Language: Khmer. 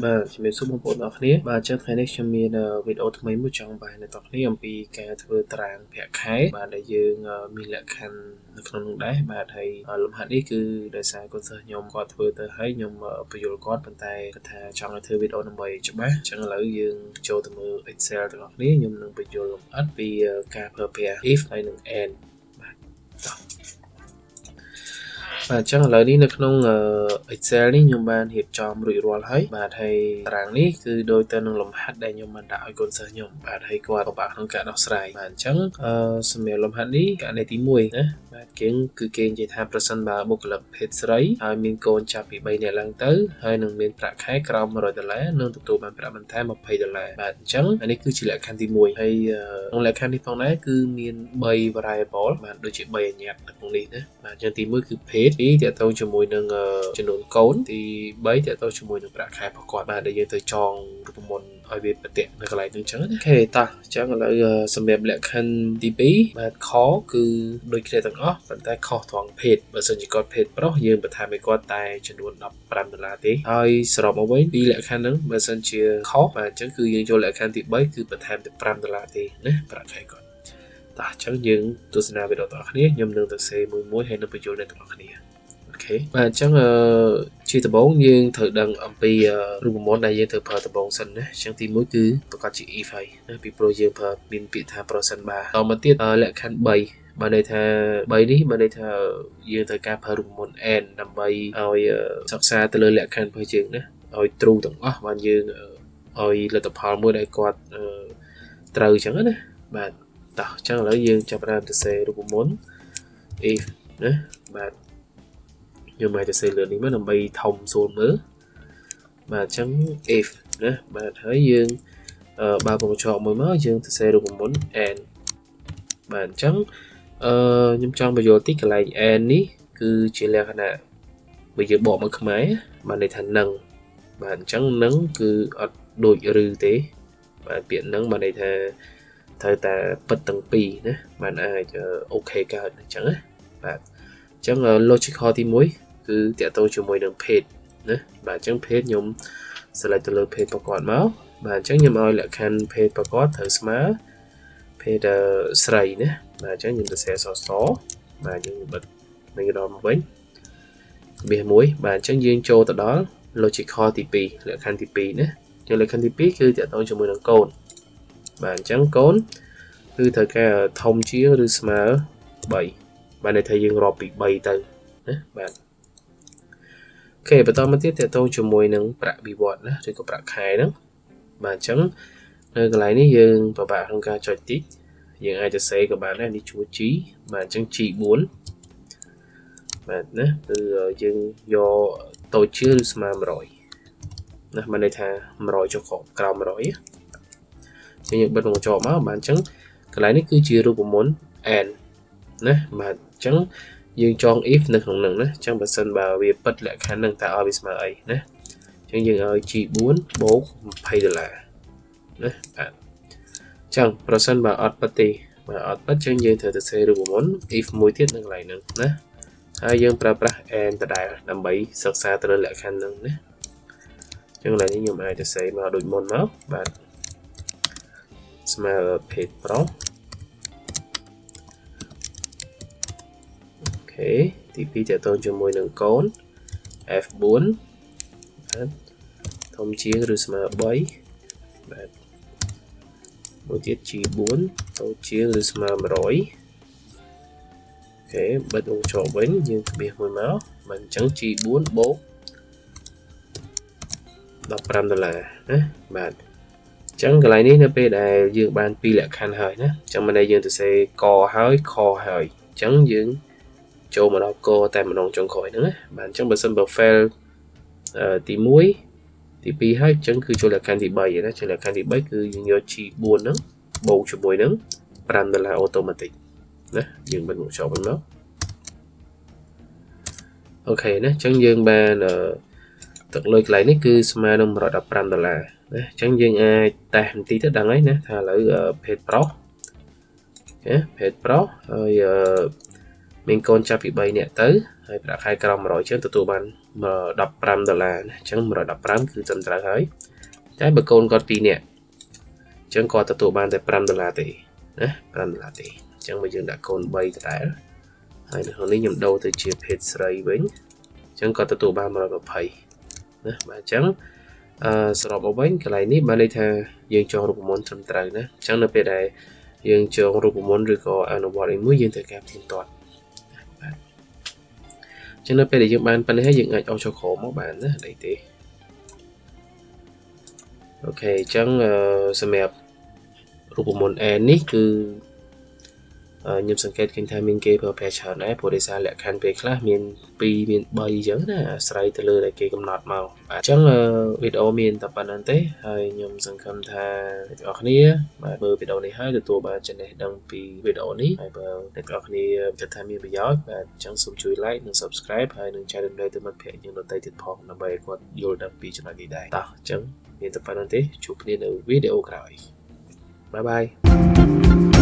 បាទជំរាបសួរបងប្អូនទាំងអស់គ្នាបាទចឹងថ្ងៃនេះខ្ញុំមានវីដេអូថ្មីមួយចង់បង្ហាញដល់អ្នកគ្នាអំពីការធ្វើតារាងប្រាក់ខែបាទដែលយើងមានលក្ខខណ្ឌនៅក្នុងនោះដែរបាទហើយលំហាត់នេះគឺដោយសារកូនសិស្សខ្ញុំគាត់ធ្វើទៅហើយខ្ញុំបញ្យល់គាត់ប៉ុន្តែគាត់ថាចង់ឲ្យធ្វើវីដេអូដើម្បីច្បាស់ចឹងឥឡូវយើងចូលទៅមើល Excel ទាំងអស់គ្នាខ្ញុំនឹងបញ្យល់លម្អិតពីការប្រើប្រាស់ if ហើយនិង and បាទបាទចឹងឥឡូវនេះនៅក្នុង Excel នេះខ្ញុំបានរៀបចំរួចរាល់ហើយបាទហើយតារាងនេះគឺដូចទៅនឹងលំហាត់ដែលខ្ញុំបានដាក់ឲ្យកូនសិស្សខ្ញុំបាទហើយគាត់ពិបាកក្នុងការដោះស្រាយបាទអញ្ចឹងសម្រាប់លំហាត់នេះករណីទី1ណាបាទគេនិយាយថាប្រសិនបើបុគ្គលិកភេទស្រីហើយមានកូនចាប់ពី3នាក់ឡើងទៅហើយនឹងមានប្រាក់ខែក្រោម$100នឹងទទួលបានប្រាក់បន្ថែម$20បាទអញ្ចឹងអានេះគឺជាលក្ខខណ្ឌទី1ហើយក្នុងលក្ខខណ្ឌនេះផងដែរគឺមាន3 variable បាទដូចជា3អញ្ញត្តិនៅក្នុងនេះណាបាទអញ្ចឹងទី1គឺភេទទី2ទាក់ទងជាមួយនឹងចំនួនកូនទី3ទាក់ទងជាមួយនឹងប្រាក់ខែរបស់គាត់បាទដែលយើងទៅចងរូបមន្តឲ្យវាប្រតិនៅកន្លែងហ្នឹងអញ្ចឹងណាអូខេតោះអញ្ចឹងឥឡូវសម្រាប់លក្ខខណ្ឌទី2បាទខគឺដូចគ្នាទាំងអស់ប៉ុន្តែខុសត្រង់ភេទបើសិនជាគាត់ភេទប្រុសយើងបន្ថែមឲ្យគាត់តែចំនួន$15ទេហើយសរុបមកវិញពីលក្ខខណ្ឌហ្នឹងបើសិនជាខុសបាទអញ្ចឹងគឺយើងចូលលក្ខខណ្ឌទី3គឺបន្ថែមតែ$5ទេណាប្រាក់ខែគាត់តោះអញ្ចឹងយើងទស្សនាវីដេអូទាំងអស់គ្នាខ្ញុំនឹងទៅសេមួយហើយនឹងបញ្យល់អ្នកទាំងអស់គ្នាអូខេបាទអញ្ចឹងជាដំបូងយើងត្រូវដឹងអំពីរូបមន្តដែលយើងត្រូវប្រើដំបូងសិនណាអញ្ចឹងទី1គឺប្រកាសជា if ហើយណាពីព្រោះយើងប្រើមានពាក្យថា present bar តមកទៀតលក្ខខណ្ឌ3បានន័យថា3នេះបានន័យថាយើងត្រូវការប្រើរូបមន្ត and ដើម្បីឲ្យសិក្សាទៅលើលក្ខខណ្ឌរបស់យើងណាឲ្យ true ទាំងអស់បានយើងឲ្យលទ្ធផលមួយដែលគាត់ត្រូវអញ្ចឹងណាបាទតោះអញ្ចឹងឥឡូវយើងចាប់ផ្ដើមទៅសេរូបមន្ត if ណាបាទខ្ញុំមកទៅសេលឿននេះមកដើម្បីធំស្រួលមើលបាទអញ្ចឹង if ណាបាទហើយយើងបើកកញ្ចក់មួយមកយើងទៅសេរូបមន្ត and បាទអញ្ចឹងខ្ញុំចង់បញ្យល់តិចកន្លែង and នេះគឺជាលក្ខណៈបើយើងបកមកខ្មែរបានន័យថានឹងបាទអញ្ចឹងនឹងគឺអត់ដូចឬទេបាទពាក្យនឹងបានន័យថាត្រូវតែពិតទាំងពីរណាបានអាចអូខេកើតអញ្ចឹងណាបាទអញ្ចឹង logical ទី1គឺតាក់ទងជាមួយនឹង page ណាបាទអញ្ចឹង page ខ្ញុំ select ទៅលើ page របស់គាត់មកបាទអញ្ចឹងខ្ញុំឲ្យលក្ខខណ្ឌ page របស់គាត់ត្រូវស្មើ page ស្រីណាបាទអញ្ចឹងខ្ញុំទៅសេអក្សរសបាទយើងបិទវិញដល់មកវិញរបៀសមួយបាទអញ្ចឹងយើងចូលទៅដល់ logical ទី2លក្ខខណ្ឌទី2ណាអញ្ចឹងលក្ខខណ្ឌទី2គឺតាក់ទងជាមួយនឹងកូនបាទអញ្ចឹងកូនគឺត្រូវការធំជាងឬស្មើ3បាទន័យថាយើងរាប់ពី3ទៅណាបាទអូខេបន្តមកទៀតតកតងជាមួយនឹងប្រាក់បៀវត្សណាឬក៏ប្រាក់ខែហ្នឹងបាទអញ្ចឹងនៅកន្លែងនេះយើងពិបាកក្នុងការចុចតិចយើងអាចទៅសេក៏បានដែរនេះជួ G បាទអញ្ចឹង G4 បាទណាគឺយើងយកតូចជាងឬស្មើ100ណាបានន័យថា100ចុះក្រោម100យើងបិទវងចោលមកបាទអញ្ចឹងកន្លែងនេះគឺជារូបមន្ត and ណាបាទអញ្ចឹងយើងចង if នៅក្នុងហ្នឹងណាអញ្ចឹងបើសិនបើវាពិតលក្ខខណ្ឌហ្នឹងតើឲ្យវាស្មើអីណាអញ្ចឹងយើងឲ្យ G4 បូក$20ណាបាទអញ្ចឹងប្រសិនបើអត់ពិតទេបើអត់ពិតអញ្ចឹងយើងត្រូវទៅសេរូបមន្ត if មួយទៀតនៅកន្លែងហ្នឹងណាហើយយើងប្រើប្រាស់ and ដដែលដើម្បីសិក្សាទៅលើលក្ខខណ្ឌហ្នឹងណាអញ្ចឹងកន្លែងនេះខ្ញុំអាចទៅសេមកដូចមុនមកបាទស្មើ page pro អូខេទី2តទៅជាមួយនឹងកូន F4 បាទធំជាងឬស្មើ3បាទមួយទៀត G4 តូចជាងឬស្មើ100អូខេបិទវងចោលវិញយើងក្បៀសមួយមកបាទអញ្ចឹង G4 បូក$15ណាបាទអញ្ចឹងកន្លែងនេះនៅពេលដែលយើងបានពីរលក្ខខណ្ឌហើយណាអញ្ចឹងមិនដែលយើងទៅសេកហើយខហើយអញ្ចឹងយើងចូលមកដល់កតែម្ដងចុងក្រោយហ្នឹងណាបាទអញ្ចឹងបើសិនបើ fail ទី1ទី2ហើយអញ្ចឹងគឺចូលលក្ខខណ្ឌទី3ណាចូលលក្ខខណ្ឌទី3គឺយើងយក G4 ហ្នឹងបូកជាមួយនឹង$5 automatic ណាយើងបិទមកចោលវិញមកអូខេណាអញ្ចឹងយើងបានទឹកលុយកន្លែងនេះគឺស្មើនឹង$115ណាអញ្ចឹងយើងអាចតេស្តបន្តិចទៅដឹងហើយណាថាឥឡូវ page pro អូខេ page pro ហើយមានកូនចាប់ពី3នាក់ទៅហើយប្រាក់ខែក្រោម100ជាងទទួលបាន $15 ណាចឹង115គឺត្រឹមត្រូវហើយតែបើកូនគាត់2នាក់ចឹងគាត់ទទួលបានតែ$5ទេណា$5ទេចឹងបើយើងដាក់កូន3ដដែលហើយនៅក្នុងនេះខ្ញុំដូរទៅជាភេទស្រីវិញចឹងគាត់ទទួលបាន120ណាបាទចឹងសរុបមកវិញកន្លែងនេះបានន័យថាយើងចងរូបមន្តត្រឹមត្រូវណាចឹងនៅពេលដែលយើងចងរូបមន្តឬក៏អនុវត្តអីមួយយើងត្រូវការផ្ទៀងផ្ទាត់បាទចឹងនៅពេលដែលយើងបានប៉ុណ្ណេះយើងអាចអោបចូលក្រោមមកបានណាអីទេអូខេចឹងសម្រាប់រូបមន្ត N នេះគឺខ្ញុំសង្កេតឃើញថាមានគេប្រើប្រាស់ច្រើនដែរព្រោះដោយសារលក្ខខណ្ឌពេលខ្លះមាន2មាន3អញ្ចឹងណាអាស្រ័យទៅលើដែលគេកំណត់មកបាទអញ្ចឹងវីដេអូមានតែប៉ុណ្្នឹងទេហើយខ្ញុំសង្ឃឹមថាអ្នកទាំងអស់គ្នាបាទមើលវីដេអូនេះហើយទទួលបានចំណេះដឹងពីវីដេអូនេះហើយបើអ្នកទាំងអស់គ្នាគិតថាមានប្រយោជន៍បាទអញ្ចឹងសូមជួយ like និង subscribe ហើយនឹងចែករំលែកទៅមិត្តភ័ក្តិយើងដទៃទៀតផងដើម្បីឲ្យគាត់យល់ដឹងពីចំណុចនេះដែរតោះអញ្ចឹងមានតែប៉ុណ្្នឹងទេជួបគ្នានៅវីដេអូក្រោយបាយបាយ